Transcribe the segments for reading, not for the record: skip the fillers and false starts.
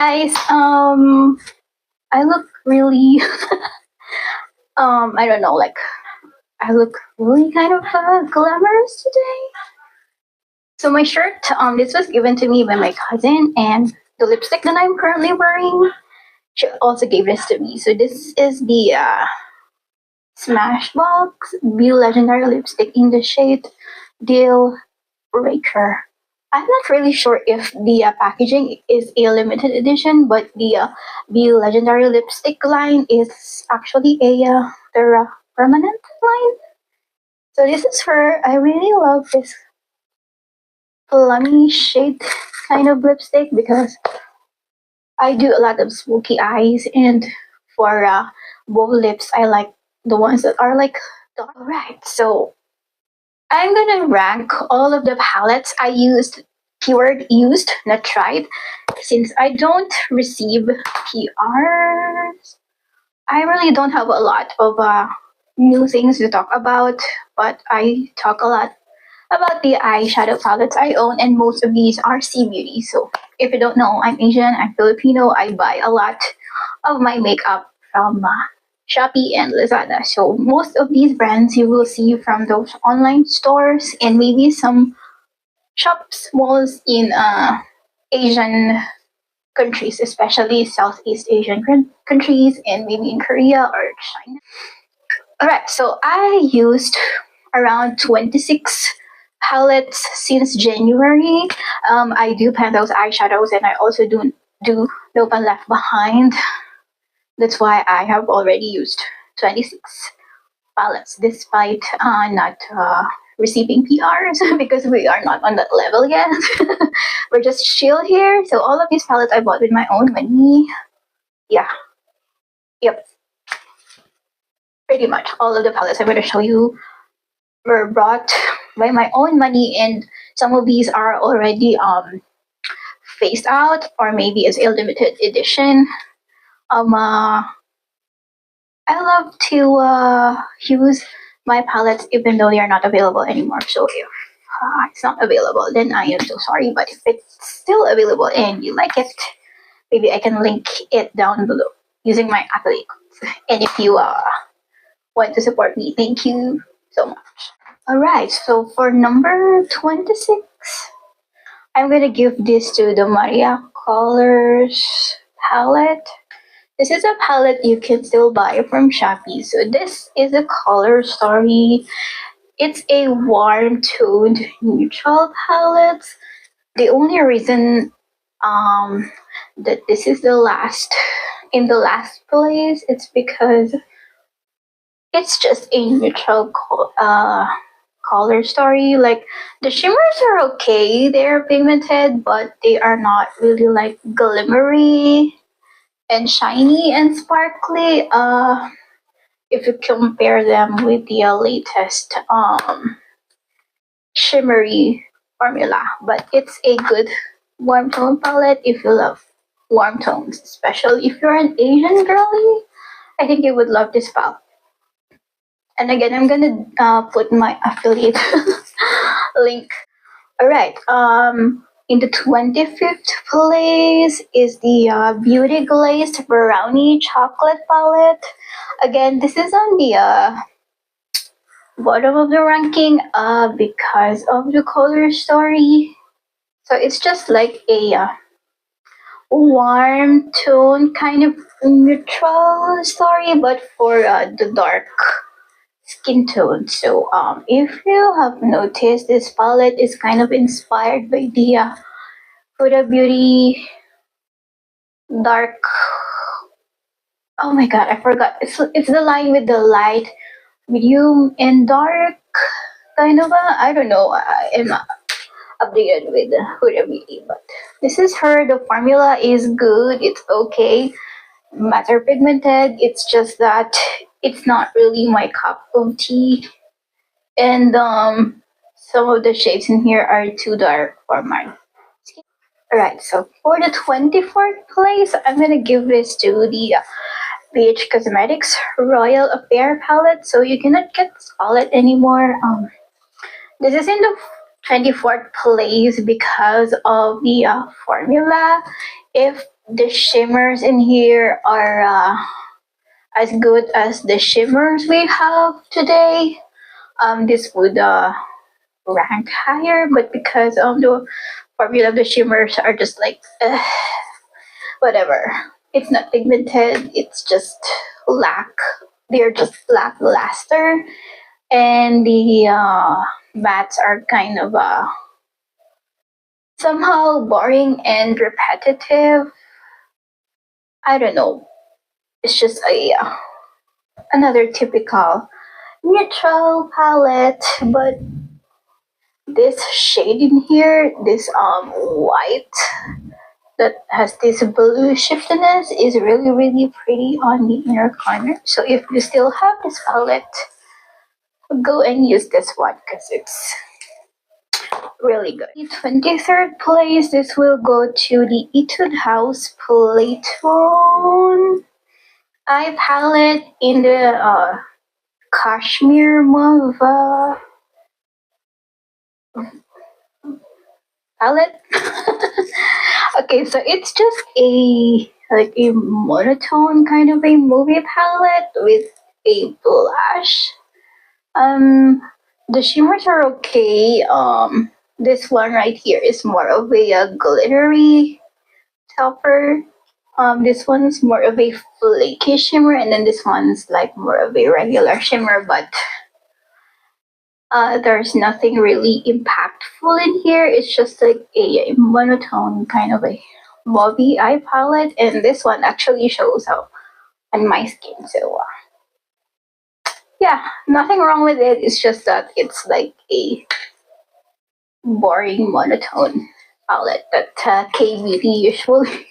Guys, I look really, I don't know, like, I look really kind of glamorous today. So my shirt, this was given to me by my cousin, and the lipstick that I'm currently wearing, she also gave this to me. So this is the Smashbox Be Legendary lipstick in the shade Deal Breaker. I'm not really sure if the packaging is a limited edition, but the legendary lipstick line is actually a permanent line. So this is her. I really love this plummy shade kind of lipstick because I do a lot of smoky eyes, and for both lips, I like the ones that are like dark. Alright, so I'm gonna rank all of the palettes I used, keyword used, not tried, since I don't receive PRs. I really don't have a lot of new things to talk about, but I talk a lot about the eyeshadow palettes I own, and most of these are C-Beauty. So if you don't know, I'm Asian, I'm Filipino, I buy a lot of my makeup from Shopee and Lazada. So most of these brands you will see from those online stores and maybe some shops, malls in Asian countries, especially Southeast Asian countries, and maybe in Korea or China. Alright, so I used around 26 palettes since January. I do pan those eyeshadows, and I also do No Pan Left Behind. That's why I have already used 26 palettes, despite not receiving PRs because we are not on that level yet. We're just chill here. So all of these palettes I bought with my own money. Yeah. Yep. Pretty much all of the palettes I'm going to show you were bought by my own money, and some of these are already phased out, or maybe it's a limited edition. I love to use my palettes even though they are not available anymore. So if it's not available, then I am so sorry. But if it's still available and you like it, maybe I can link it down below using my affiliate codes. And if you want to support me, thank you so much. Alright, so for number 26, I'm gonna give this to the Maria Colors palette. This is a palette you can still buy from Shopee. So this is a color story. It's a warm toned neutral palette. The only reason that this is the last place, it's because it's just a neutral color story. Like the shimmers are okay, they're pigmented, but they are not really like glimmery and shiny and sparkly. If you compare them with the latest shimmery formula, but it's a good warm tone palette if you love warm tones, especially if you're an Asian girly. I think you would love this palette. And again, I'm gonna put my affiliate link. Alright, in the 25th place is the Beauty Glazed Brownie Chocolate Palette. Again, this is on the bottom of the ranking because of the color story. So it's just like a warm tone, kind of neutral story, but for the dark skin tone. So if you have noticed, this palette is kind of inspired by the Huda Beauty dark, oh my god, I forgot, it's the line with the light, medium, and dark kind of I don't know, I am updated with Huda Beauty, but this is her. The formula is good, it's okay, matte pigmented, it's just that it's not really my cup of tea, and some of the shades in here are too dark for my skin. Alright, so for the 24th place, I'm gonna give this to the BH Cosmetics Royal Affair palette. So you cannot get this palette anymore. This is in the 24th place because of the formula. If the shimmers in here are as good as the shimmers we have today, this would rank higher, but because the formula of the shimmers are just like whatever. It's not pigmented, it's just they're just lackluster, and the mattes are kind of somehow boring and repetitive. I don't know. It's just another typical neutral palette, but this shade in here, this white that has this blue shiftiness, is really pretty on the inner corner. So if you still have this palette, go and use this one because it's really good. The 23rd place, this will go to the Etude House Playtone eye palette in the Cashmere Mauve palette. Okay, so it's just a monotone kind of a movie palette with a blush. The shimmers are okay. This one right here is more of a glittery topper. This one's more of a flaky shimmer, and then this one's like more of a regular shimmer, but there's nothing really impactful in here. It's just like a monotone kind of a mauve eye palette, and this one actually shows up on my skin. So yeah, nothing wrong with it. It's just that it's like a boring monotone palette that K-beauty usually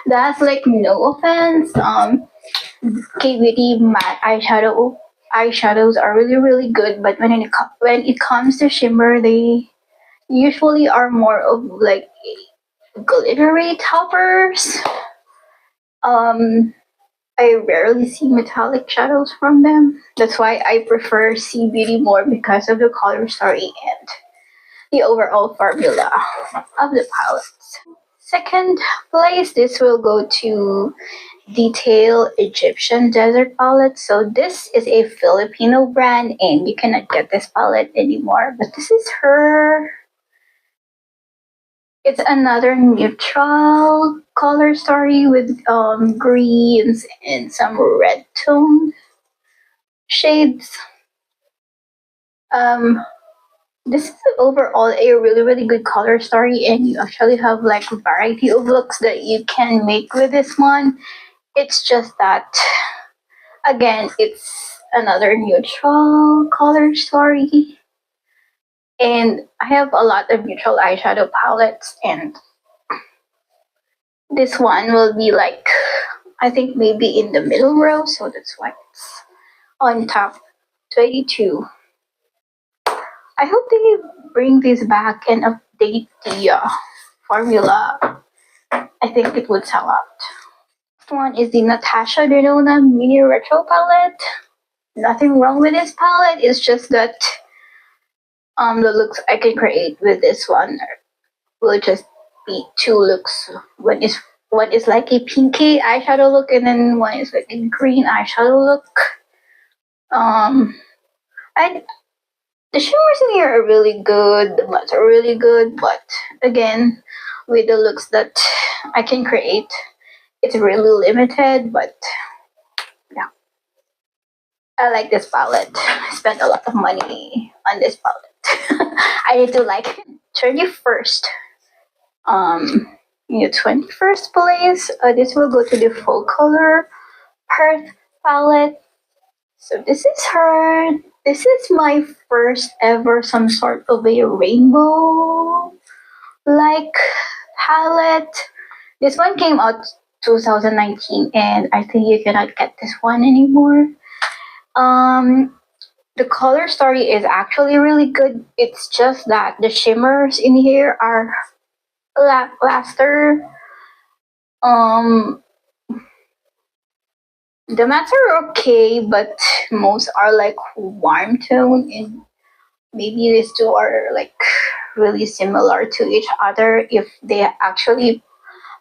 that's like no offense. K-beauty matte eyeshadows are really good, but when it comes to shimmer, they usually are more of like glittery toppers. I rarely see metallic shadows from them. That's why I prefer C Beauty more, because of the color story and the overall formula of the palettes. Second place, this will go to Detail Egyptian Desert Palette. So this is a Filipino brand, and you cannot get this palette anymore, but this is her. It's another neutral color story with greens and some red tone shades. This is overall a really good color story, and you actually have like a variety of looks that you can make with this one. It's just that, again, it's another neutral color story, and I have a lot of neutral eyeshadow palettes, and this one will be like, I think maybe in the middle row, so that's why it's on top 22. I hope they bring this back and update the formula. I think it would sell out. Next one is the Natasha Denona Mini Retro Palette. Nothing wrong with this palette, it's just that the looks I can create with this one will just be two looks. One is like a pinky eyeshadow look, and then one is like a green eyeshadow look. The shimmers in here are really good, the mattes are really good, but again, with the looks that I can create, it's really limited, but yeah. I like this palette. I spent a lot of money on this palette. I need to like 21st. 21st place, this will go to the Focallure Perth palette. So this is her. This is my first ever some sort of a rainbow like palette. This one came out 2019, and I think you cannot get this one anymore. The color story is actually really good. It's just that the shimmers in here are lackluster. The mattes are okay, but most are like warm tone, and maybe these two are like really similar to each other if they actually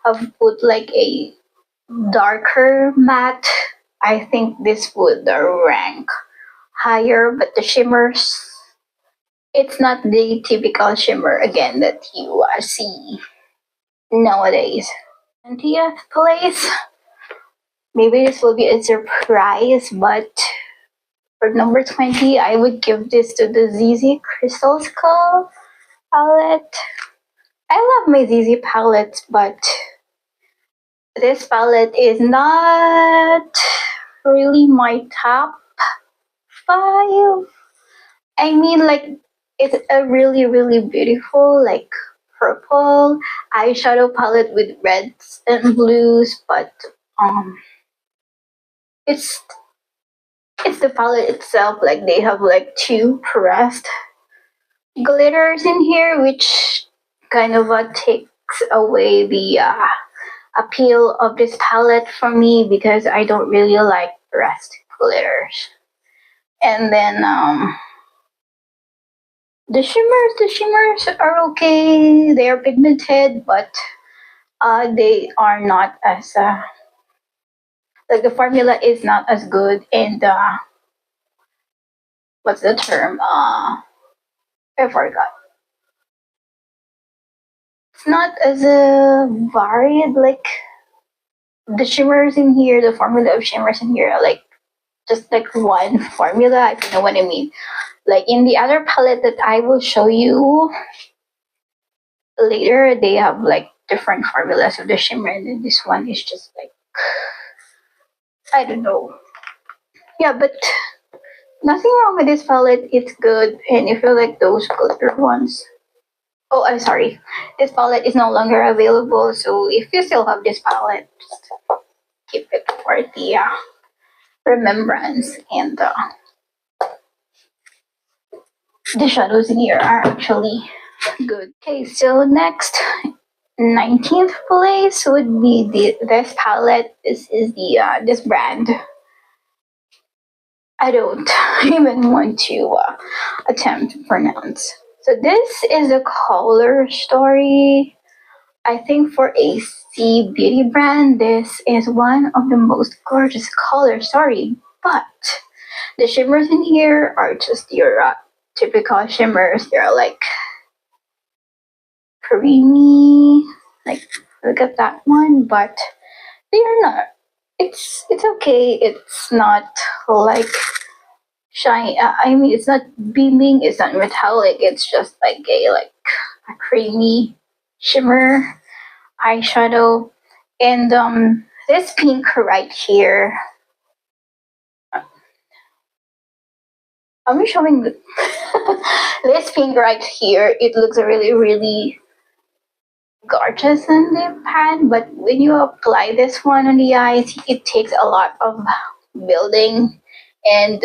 have put like a darker matte, I think this would rank higher. But the shimmers, it's not the typical shimmer again that you see nowadays. 20th place, maybe this will be a surprise, but for number 20, I would give this to the Zeesea Crystal Skull palette. I love my Zeesea palettes, but this palette is not really my top 5. I mean, like, it's a really beautiful, like, purple eyeshadow palette with reds and blues, but it's the palette itself. Like, they have like 2 pressed glitters in here, which kind of takes away the appeal of this palette for me, because I don't really like pressed glitters. And then the shimmers are okay. They are pigmented, but they are not as like, the formula is not as good, and what's the term? I forgot. It's not as varied. Like, the shimmers in here, the formula of shimmers in here are like just like one formula, if you know what I mean. Like, in the other palette that I will show you later, they have like different formulas of the shimmer, and then this one is just like, I don't know. Yeah, but nothing wrong with this palette. It's good, and if you like those glitter ones. Oh, I'm sorry. This palette is no longer available, so if you still have this palette, just keep it for the remembrance. And the shadows in here are actually good. Okay, so next, 19th place would be this palette. This is the this brand. I don't even want to attempt to pronounce. So this is a color story. I think for a C beauty brand, this is one of the most gorgeous color story. But the shimmers in here are just your typical shimmers. They're like creamy, like, look at that one, but they are not. It's okay. It's not like shine. I mean, it's not beaming. It's not metallic. It's just like a creamy shimmer eyeshadow. And this pink right here. I'm showing this pink right here. It looks really gorgeous in the pan, but when you apply this one on the eyes, it takes a lot of building, and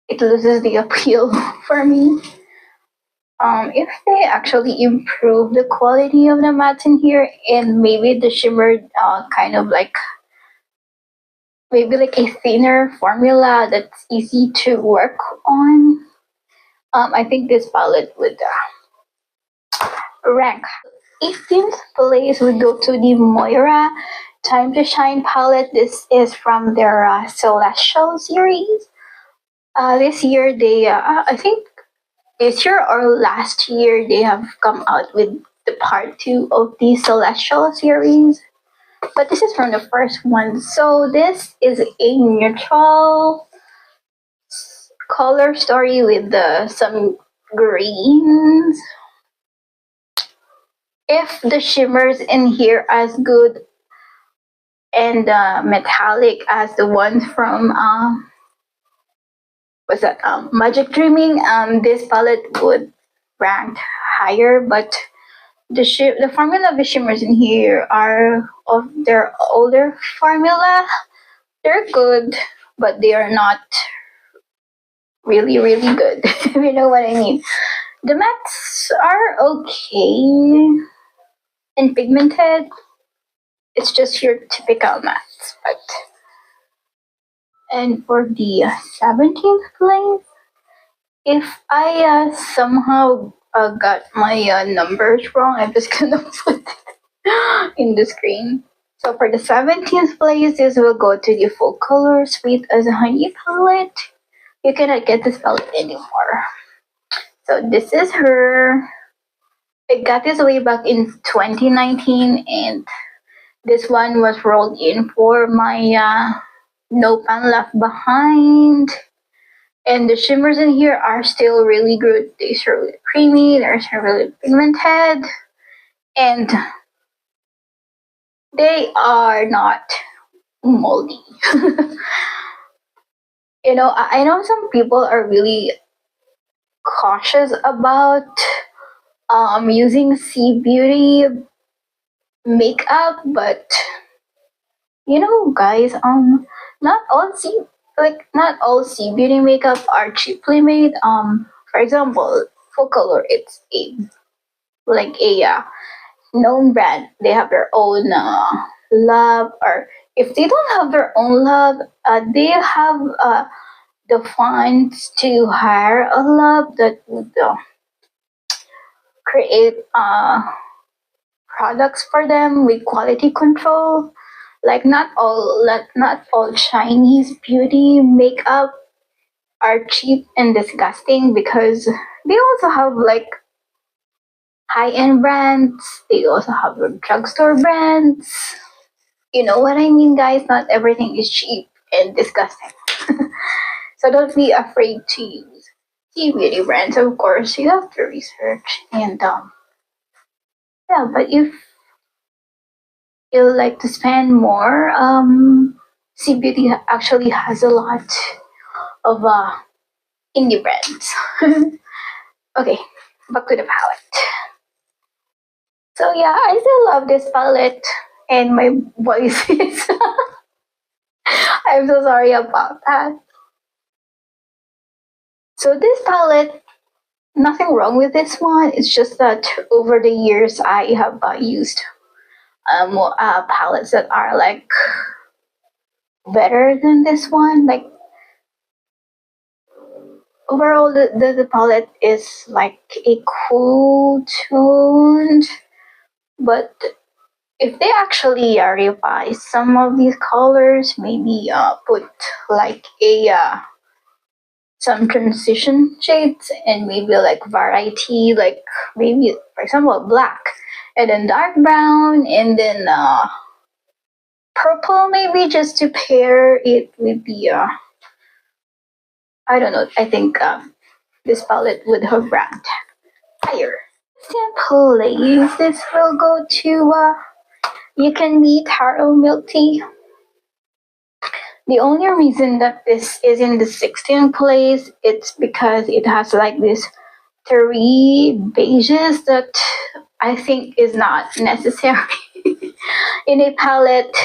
it loses the appeal for me. If they actually improve the quality of the matte in here, and maybe the shimmer kind of like, maybe like a thinner formula that's easy to work on, I think this palette would rank. 18th place would go to the Moira Time to Shine palette. This is from their Celestial series. This year they, I think this year or last year, they have come out with the part 2 of the Celestial series. But this is from the first one. So this is a neutral color story with some greens. If the shimmers in here are as good and metallic as the ones from what's that, Magic Dreaming, this palette would rank higher. But the formula of the shimmers in here are of their older formula. They're good, but they are not really good. If you know what I mean. The mattes are okay and pigmented. It's just your typical mattes. But and for the 17th place, if I somehow got my numbers wrong, I'm just gonna put it in the screen. So for the 17th place, this will go to the Focallure Sweet as Honey palette. You cannot get this palette anymore. So this is her. I got this way back in 2019, and this one was rolled in for my No Pan Left Behind. And the shimmers in here are still really good. They're really creamy, they're really pigmented, and they are not moldy. You know, I know some people are really cautious about using C Beauty makeup, but you know, guys, not all C Beauty makeup are cheaply made. For example, Focallure, it's a known brand. They have their own lab, or if they don't have their own lab, they have the funds to hire a lab that would create products for them with quality control. Like not all Chinese beauty makeup are cheap and disgusting, because they also have like high-end brands. They also have drugstore brands. You know what I mean, guys? Not everything is cheap and disgusting. So don't be afraid to use beauty brands. Of course, you have to research, and yeah. But if you like to spend more, C Beauty actually has a lot of indie brands. Okay, back to the palette. So yeah, I still love this palette, and my voice is. I'm so sorry about that. So this palette, nothing wrong with this one. It's just that over the years I have used palettes that are like better than this one. Like overall, the palette is like a cool toned, but if they actually revise some of these colors, maybe put like some transition shades, and maybe like variety, like maybe for example black, and then dark brown, and then purple, maybe just to pair it with the I don't know. I think this palette would have ranked higher. Simply, this will go to You Can Be Taro Milk Tea. The only reason that this is in the 16th place, it's because it has like this 3 beiges that I think is not necessary in a palette.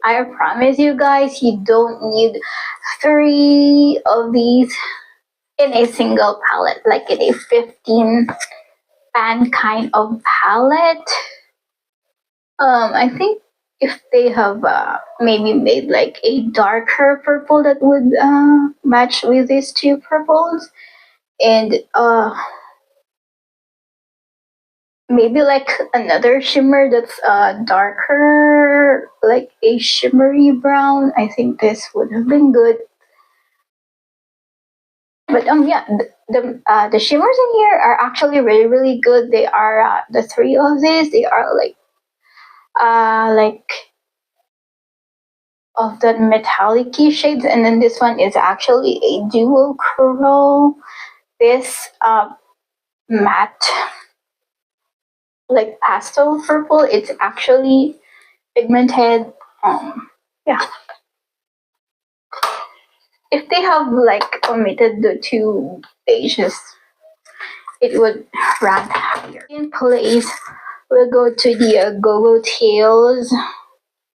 I promise you guys, you don't need 3 of these in a single palette, like in a 15 pan kind of palette. I think if they have maybe made like a darker purple that would match with these 2 purples, and maybe like another shimmer that's darker, like a shimmery brown, I think this would have been good. But yeah, the shimmers in here are actually really good. They are the 3 of these. They are like of the metallic shades, and then this one is actually a dual curl. This matte like pastel purple, it's actually pigmented. Yeah, if they have like omitted the 2 beiges, it would rank higher. In place, we'll go to the Gogo Tails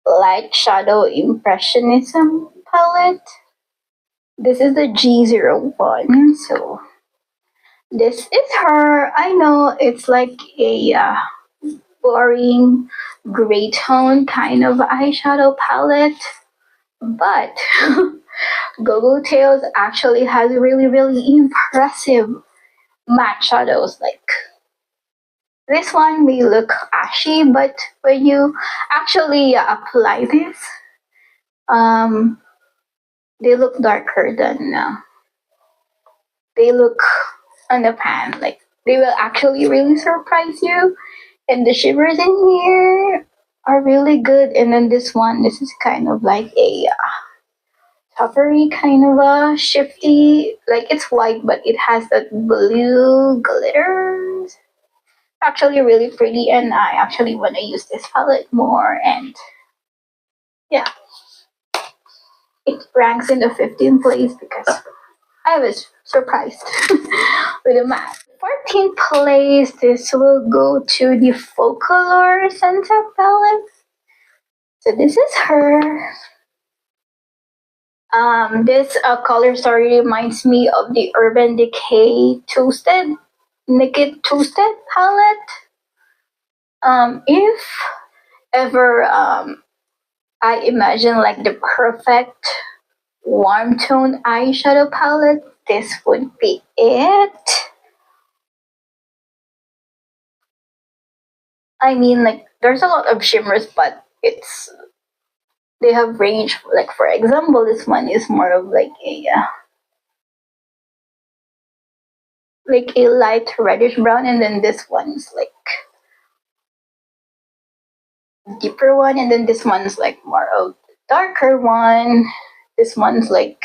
Light Shadow Impressionism palette. This is the G01. So this is her. I know it's like a boring gray tone kind of eyeshadow palette, but Gogo Tails actually has really impressive matte shadows. Like this one may look ashy, but when you actually apply this, they look darker than they look on the pan. Like they will actually really surprise you. And the shimmers in here are really good. And then this one, this is kind of like a coppery kind of a shifty. Like it's white, but it has that blue glitters. Actually, really pretty, and I actually want to use this palette more. And yeah, it ranks in the 15th place because I was surprised with the math. 14th place, this will go to the Focallure Sunset palette. So this is her. This color story reminds me of the Urban Decay Naked Toasted palette. If ever I imagine like the perfect warm tone eyeshadow palette, this would be it. I mean, like there's a lot of shimmers, but they have range. Like for example, this one is more of like a light reddish brown, and then this one's like deeper one, and then this one's like more of darker one. This one's like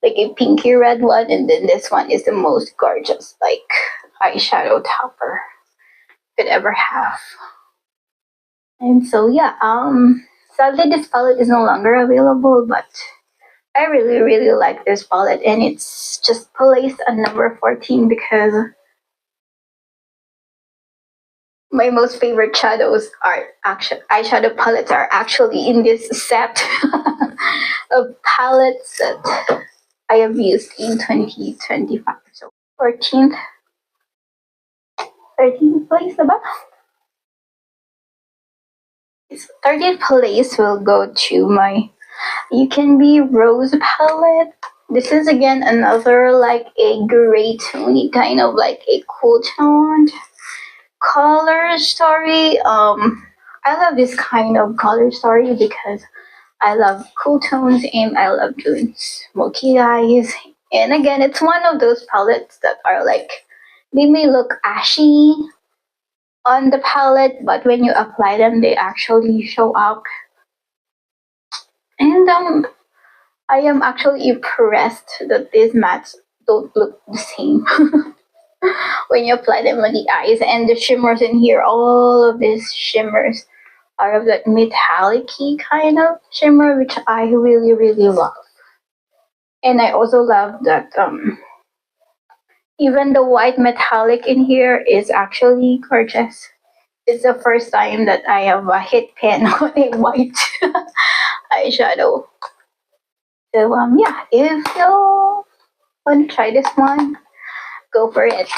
a pinky red one, and then this one is the most gorgeous like eyeshadow topper could ever have. And so yeah, sadly this palette is no longer available, but I really really like this palette, and it's just placed at number 14 because my most favorite eyeshadow palettes are actually in this set of palettes that I have used in 2025. So 13th place diba? 30th place will go to my You Can Be Rose palette. This is again another like a gray tony kind of like a cool toned color story. I love this kind of color story because I love cool tones and I love doing smoky eyes. And again, it's one of those palettes that are like, they may look ashy on the palette, but when you apply them, they actually show up. And I am actually impressed that these mattes don't look the same when you apply them on the eyes. And the shimmers in here, all of these shimmers are of that metallic-y kind of shimmer, which I really really love. And I also love that even the white metallic in here is actually gorgeous. It's the first time that I have a hit pen on a white eyeshadow. So yeah, if you want to try this one, go for it.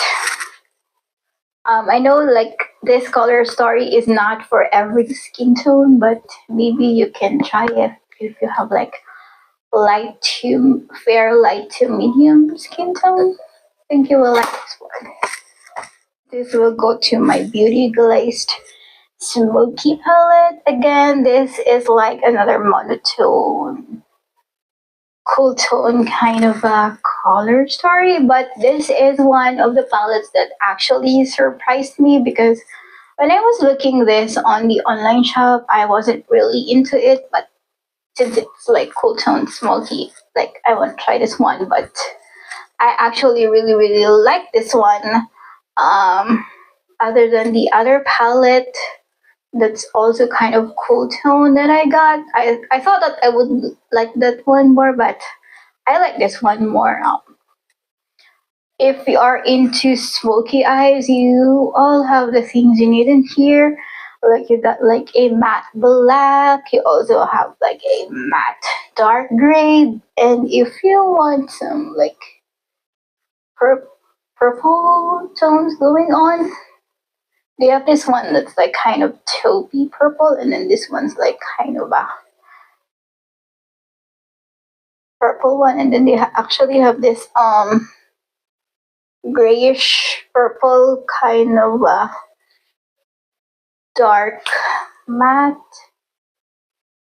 I know like this color story is not for every skin tone, but maybe you can try it if you have like light to medium skin tone. I think you will like this one. This will go to my Beauty Glazed Smoky palette. Again, this is like another monotone, cool tone kind of a color story, but this is one of the palettes that actually surprised me because when I was looking this on the online shop, I wasn't really into it, but since it's like cool tone smoky, like I want to try this one. But I actually really really like this one. Other than the other palette that's also kind of cool tone that I got, I thought that I would like that one more, but I like this one more. If you are into smoky eyes, you all have the things you need in here. Like you got like a matte black, you also have like a matte dark gray, and if you want some like purple tones going on, they have this one that's like kind of taupey purple, and then this one's like kind of a purple one, and then they actually have this grayish purple kind of dark matte,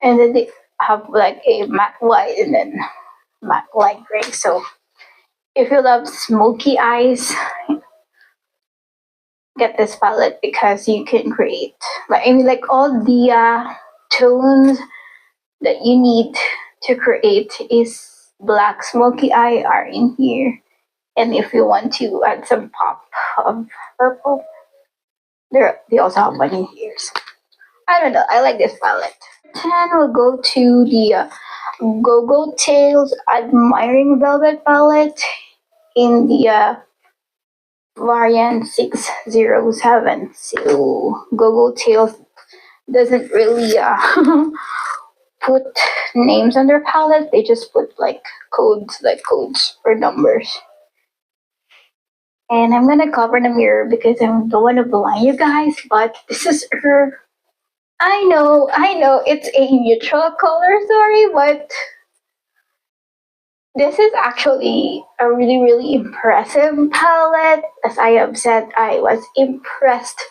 and then they have like a matte white and then matte light gray. So if you love smoky eyes, get this palette because you can create like all the tones that you need to create is black smoky eye are in here. And if you want to add some pop of purple, they also have one in here. So, I don't know, I like this palette. 10 will go to the Gogo Tails Admiring Velvet palette in the variant 607. So Gogo Tails doesn't really put names on their palette. They just put like codes or numbers. And I'm gonna cover the mirror because I don't want to blind you guys, but this is her. I know, it's a neutral color, sorry, but this is actually a really, really impressive palette. As I have said, I was impressed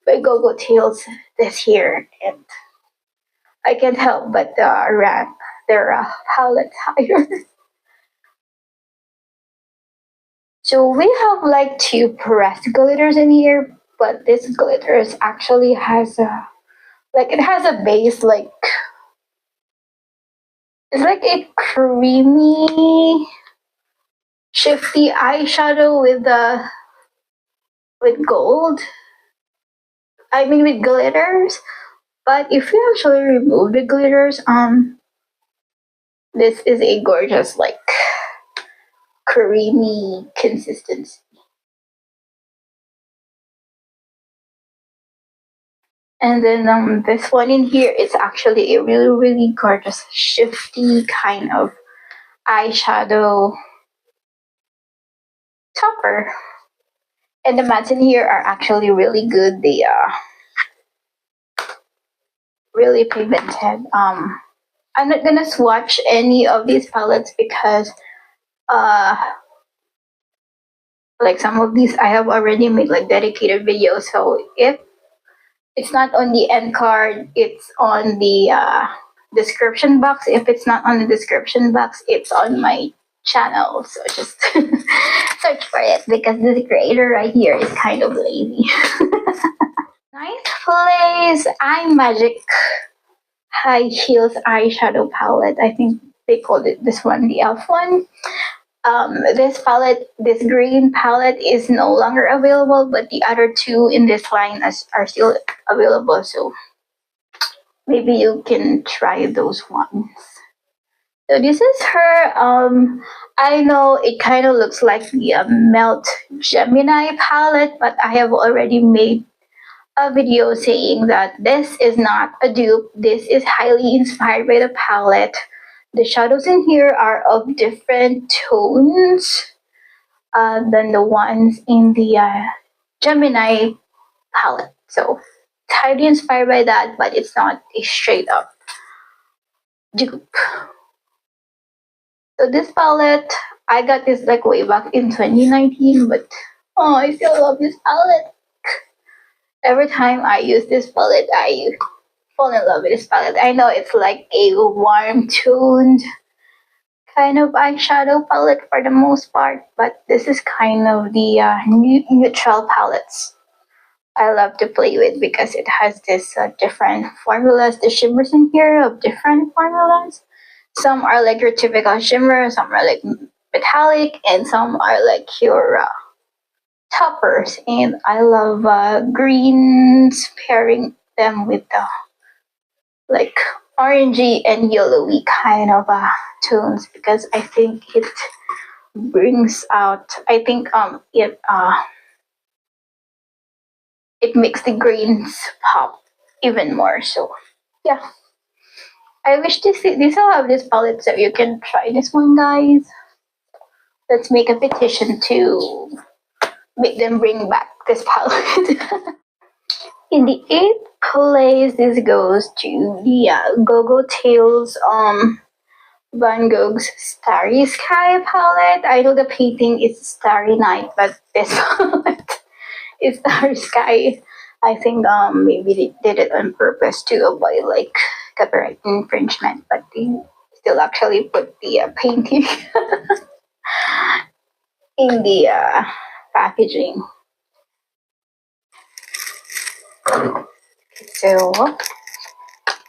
by Gogo Tails this year, and I can't help but rank their palette higher. So we have like two pressed glitters in here, but this glitter actually has it has a base like it's like a creamy, shifty eyeshadow with gold. I mean with glitters. But if you actually remove the glitters, this is a gorgeous like creamy consistency. And then this one in here is actually a really, really gorgeous, shifty kind of eyeshadow topper. And the mattes in here are actually really good. They really pigmented. I'm not gonna swatch any of these palettes because like some of these I have already made like dedicated videos. So if it's not on the end card, it's on the description box. If it's not on the description box, it's on my channel. So just search for it because this creator right here is kind of lazy. Ninth place, IMAGIC High Heels Eyeshadow Palette. I think they called it this one, the elf one. This palette, this green palette is no longer available, but the other two in this line are still available. So maybe you can try those ones. So this is her. I know it kind of looks like the Melt Gemini palette, but I have already made a video saying that this is not a dupe. This is highly inspired by the palette. The shadows in here are of different tones than the ones in the Gemini palette. So it's highly inspired by that, but it's not a straight up dupe. So this palette, I got this like way back in 2019, but oh, I still love this palette. Every time I use this palette, I fall in love with this palette. I know it's like a warm toned kind of eyeshadow palette for the most part, but this is kind of the neutral palettes I love to play with because it has this different formulas. The shimmers in here of different formulas. Some are like your typical shimmer, some are like metallic, and some are like your toppers. And I love greens, pairing them with the like orangey and yellowy kind of tones because I think it brings out. I think it makes the greens pop even more. So yeah. I wish this will have this palette so you can try this one, guys. Let's make a petition to make them bring back this palette. In the 8th place, this goes to the Gogo Tails Van Gogh's Starry Sky palette. I know the painting is Starry Night, but this palette is Starry Sky. I think maybe they did it on purpose to avoid like copyright infringement, but they still actually put the painting in the packaging. So,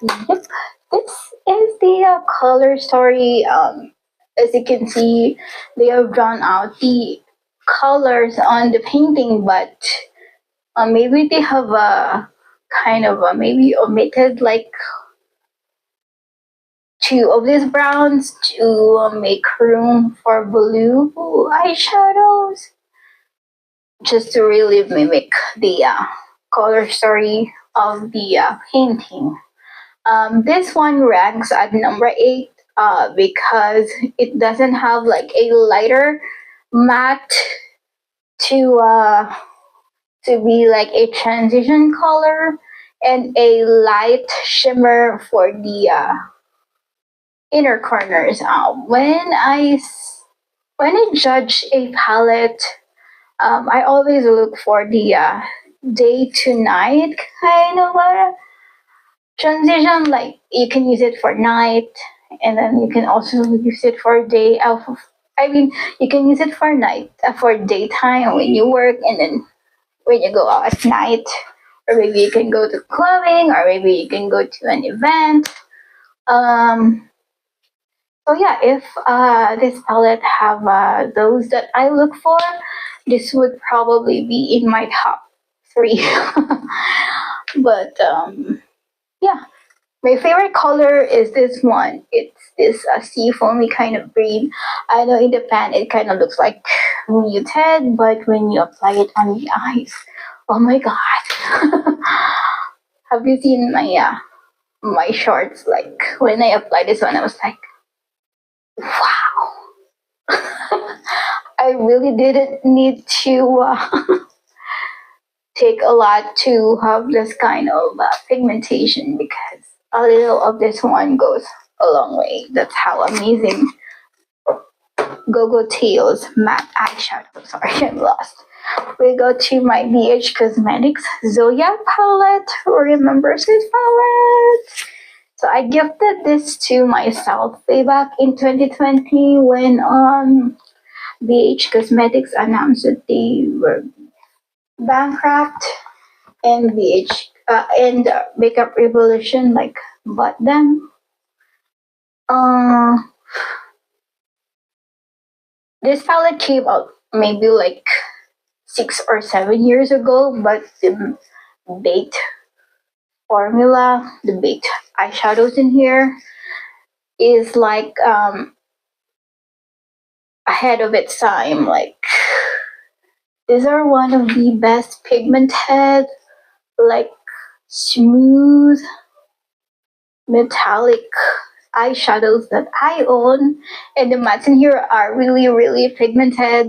yep, this is the color story. As you can see, they have drawn out the colors on the painting, but maybe they have kind of maybe omitted like two of these browns to make room for blue eyeshadows, just to really mimic the color story of the painting. This one ranks at number 8 because it doesn't have like a lighter matte to to be like a transition color and a light shimmer for the inner corners. When I judge a palette, I always look for the day to night kind of transition. Like you can use it for night, and then you can also use it for day. I mean, you can use it for night, for daytime when you work, and then when you go out at night, or maybe you can go to clubbing, or maybe you can go to an event. So yeah, if this palette have those that I look for, this would probably be in my top 3. But yeah, my favorite color is this one. It's this sea foamy kind of green. I know in the pan it kind of looks like muted, but when you apply it on the eyes, oh my god! Have you seen my shorts? Like when I applied this one, I was like, wow. I really didn't need to take a lot to have this kind of pigmentation, because a little of this one goes a long way. That's how amazing Gogo Tails matte eyeshadow. Sorry, I'm lost. We go to my BH Cosmetics Zodiac palette. Who remembers this palette? So I gifted this to myself way back in 2020 when BH Cosmetics announced that they were bankrupt, and BH and Makeup Revolution like bought them. This palette came out maybe like 6 or 7 years ago, but the baked formula, the baked eyeshadows in here is like ahead of its time. Like these are one of the best pigmented, like smooth metallic eyeshadows that I own, and the mattes in here are really really pigmented,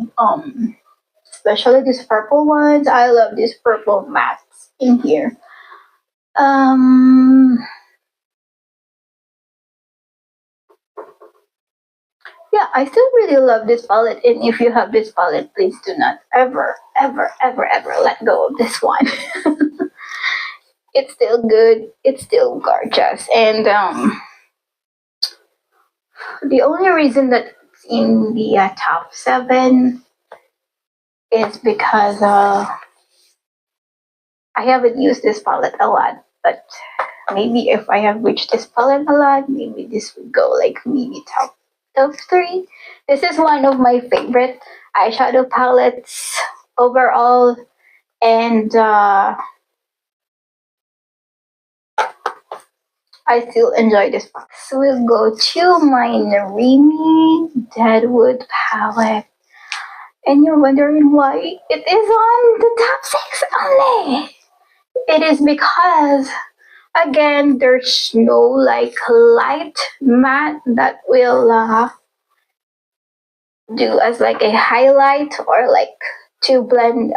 especially these purple ones. I love these purple mattes in here. Yeah, I still really love this palette, and if you have this palette, please do not ever let go of this one. It's still good, it's still gorgeous, and the only reason that it's in the top 7 is because I haven't used this palette a lot, but maybe if I have reached this palette a lot, maybe this would go like maybe top 3. This is one of my favorite eyeshadow palettes overall, and I still enjoy this palette. So we'll go to my Narimi Deadwood palette. And you're wondering why it is on the top 6 only. It is because, again, there's no like light matte that will do as like a highlight or like to blend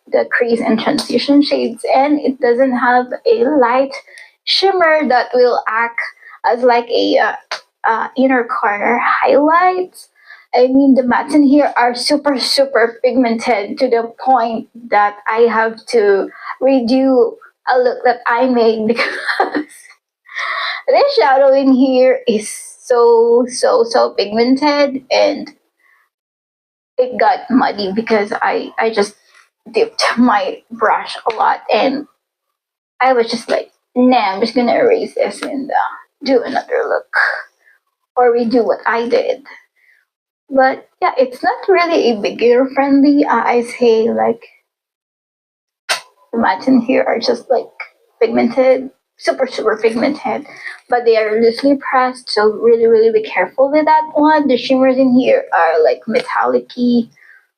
the crease and transition shades, and it doesn't have a light shimmer that will act as like a inner corner highlights. I mean, the mattes in here are super, super pigmented to the point that I have to redo a look that I made because this shadow in here is so, so, so pigmented, and it got muddy because I just dipped my brush a lot, and I was just like, nah, I'm just gonna erase this and do another look or redo what I did. But yeah, it's not really a beginner friendly. I say like the mattes in here are just like pigmented, super, super pigmented, but they are loosely pressed, so really, really be careful with that one. The shimmers in here are like metallic-y,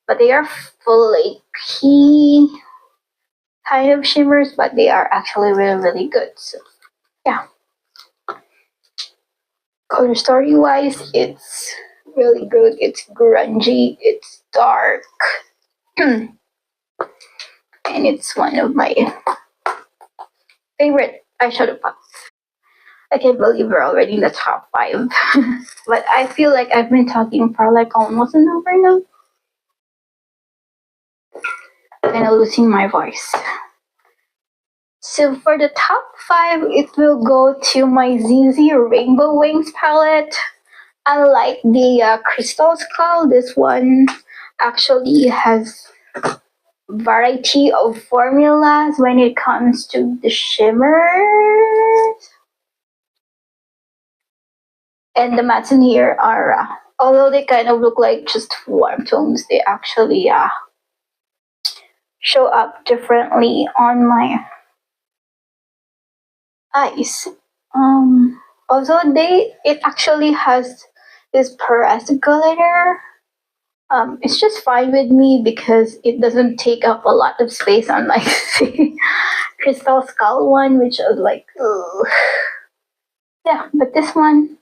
but they are flaky kind of shimmers, but they are actually really, really good. So yeah, color story wise, it's really good. It's grungy, it's dark, and it's one of my favorite eyeshadow palettes. I can't believe we're already in the top 5. But I feel like I've been talking for like almost an hour now. Kind of losing my voice. So for the top 5, it will go to my Zeesea Rainbow Wings palette. Unlike the Crystal Skull, this one actually has variety of formulas when it comes to the shimmers. And the mattes in here are, although they kind of look like just warm tones, they actually show up differently on my eyes. Also, it actually has this pearlescent glitter. It's just fine with me because it doesn't take up a lot of space unlike the Crystal Skull one, which I was like, ugh. Yeah, but this one,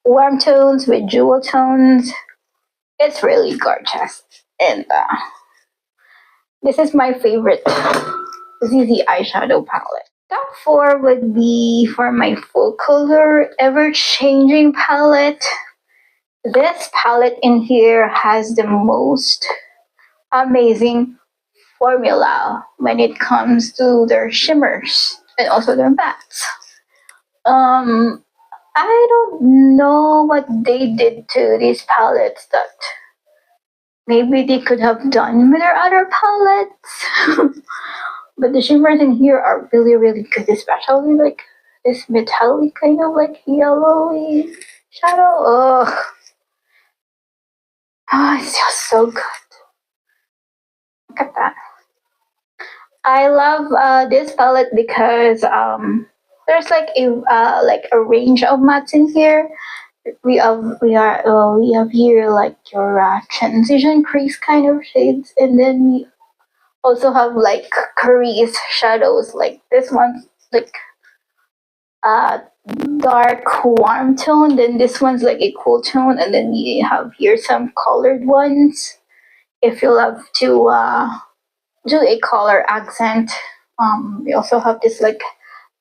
warm tones with jewel tones, it's really gorgeous. And this is my favorite Zeesea eyeshadow palette. Top 4 would be for my Focallure Everchanging palette. This palette in here has the most amazing formula when it comes to their shimmers and also their mattes. I don't know what they did to these palettes that maybe they could have done with their other palettes. But the shimmers in here are really, really good, especially like this metallic kind of like yellowy shadow. Oh, it's just so good. Look at that. I love this palette because there's like a range of mattes in here. We have here like your transition crease kind of shades, and then we also have like crease shadows, like this one's like dark warm tone, then this one's like a cool tone, and then you have here some colored ones if you love to do a color accent. We also have this like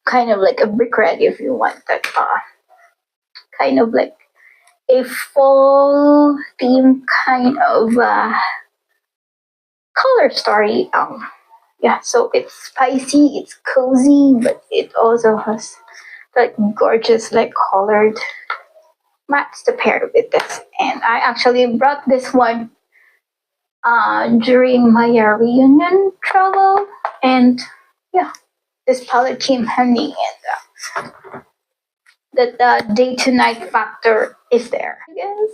kind of like a brick red if you want that kind of like a fall theme kind of color story. Yeah, so it's spicy, it's cozy, but it also has like gorgeous like colored mattes to pair with this. And I actually brought this one during my reunion travel, and yeah, this palette came handy, and the day to night factor is there. I guess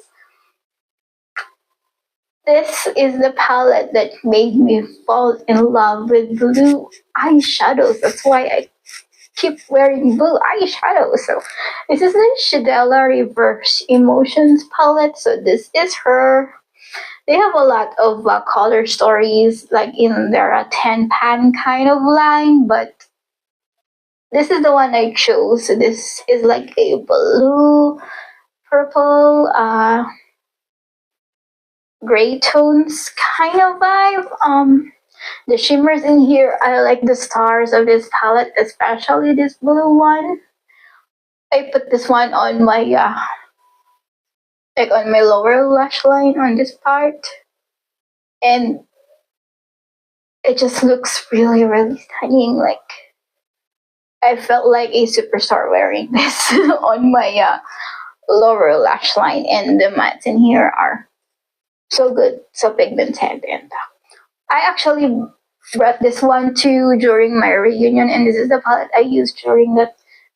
this is the palette that made me fall in love with blue eyeshadows. That's why I keep wearing blue eyeshadow. So this is the Shadella Reverse Emotions palette. So this is her. They have a lot of color stories like in their 10 pan kind of line, but this is the one I chose. So this is like a blue, purple, gray tones kind of vibe. The shimmers in here are like the stars of this palette, especially this blue one. I put this one on my like on my lower lash line on this part, and it just looks really, really stunning. Like I felt like a superstar wearing this on my lower lash line, and the mattes in here are so good, so pigmented. And I actually brought this one too during my reunion, and this is the palette I used during the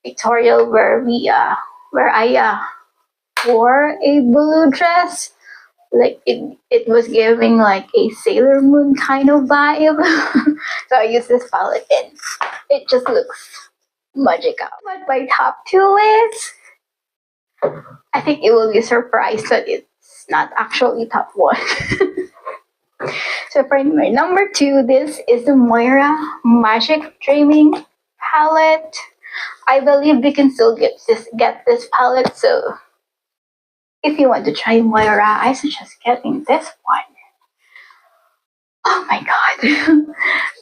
pictorial where I wore a blue dress. Like it was giving like a Sailor Moon kind of vibe. So I used this palette, and it just looks magical. What my top two is, I think you will be surprised that it's not actually top one. So for my number two, this is the Moira Magic Dreaming palette. I believe we can still get this palette, so if you want to try Moira, I suggest getting this one. Oh my god.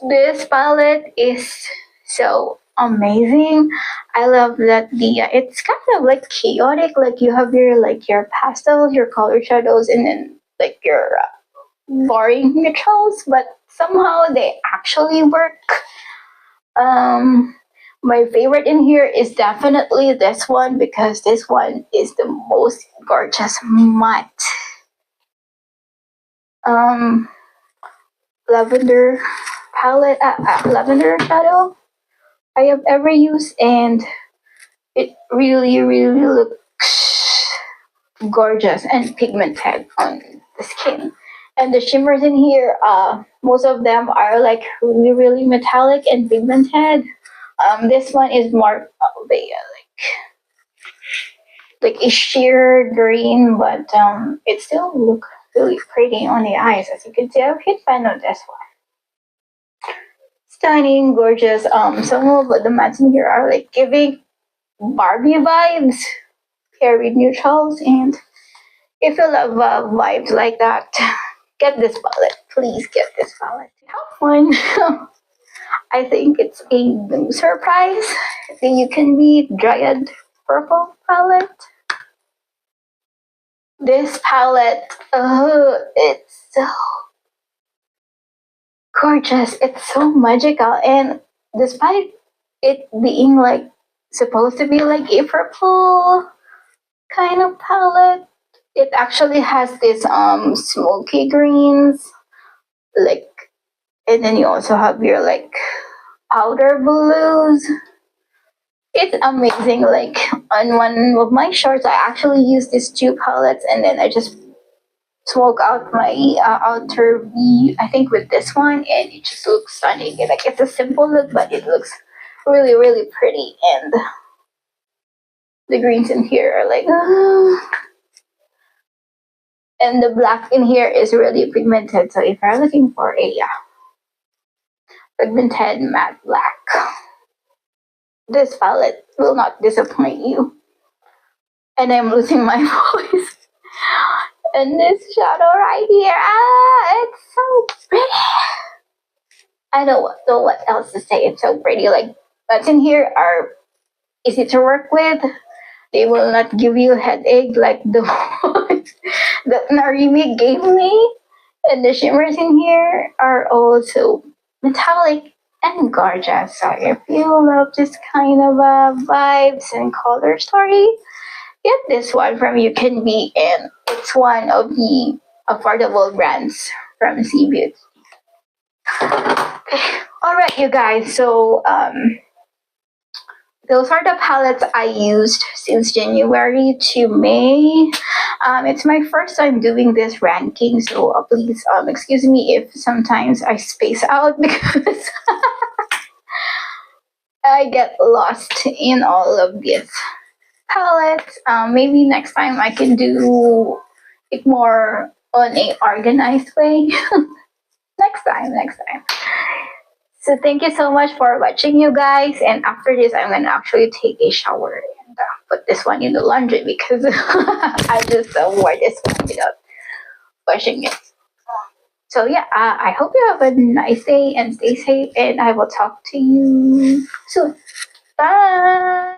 This palette is so amazing. I love that it's kind of like chaotic, like you have your pastels, your color shadows, and then like your boring neutrals, but somehow they actually work. My favorite in here is definitely this one, because this one is the most gorgeous matte lavender palette, lavender shadow I have ever used, and it really, really looks gorgeous and pigmented on the skin. And the shimmers in here, most of them are like really, really metallic and pigmented. This one is more of a like a sheer green, but it still looks really pretty on the eyes. As you can see, I'm a huge fan of this one. Stunning, gorgeous. Some of the mattes in here are like giving Barbie vibes paired with neutrals, and if you love vibes like that, get this palette. Please get this palette. Top one. I think it's a new surprise. You can be Dryad Purple palette. This palette, it's so gorgeous. It's so magical, and despite it being like supposed to be like a purple kind of palette, it actually has this smoky greens, like, and then you also have your like powder blues. It's amazing. Like on one of my shorts, I actually used these two palettes, and then I just smoke out my outer V, I think, with this one, and it just looks stunning. Like it's a simple look, but it looks really, really pretty. And the greens in here are like, and the black in here is really pigmented. So if you're looking for a pigmented matte black, this palette will not disappoint you. And I'm losing my voice. And this shadow right here, it's so pretty. I don't know what else to say. It's so pretty. Like, what's in here are easy to work with. They will not give you a headache like the one that Narimi gave me. And the shimmers in here are also metallic and gorgeous. So if you love this kind of vibes and color story, get this one from You Can Be, and it's one of the affordable brands from C Beauty. Alright, you guys, so those are the palettes I used since January to May. It's my first time doing this ranking, so please excuse me if sometimes I space out, because I get lost in all of these palettes. Maybe next time I can do it more on a organized way. next time. So thank you so much for watching, you guys. And after this, I'm gonna actually take a shower and put this one in the laundry, because I just wore this one without washing it. So yeah, I hope you have a nice day and stay safe, and I will talk to you soon. Bye!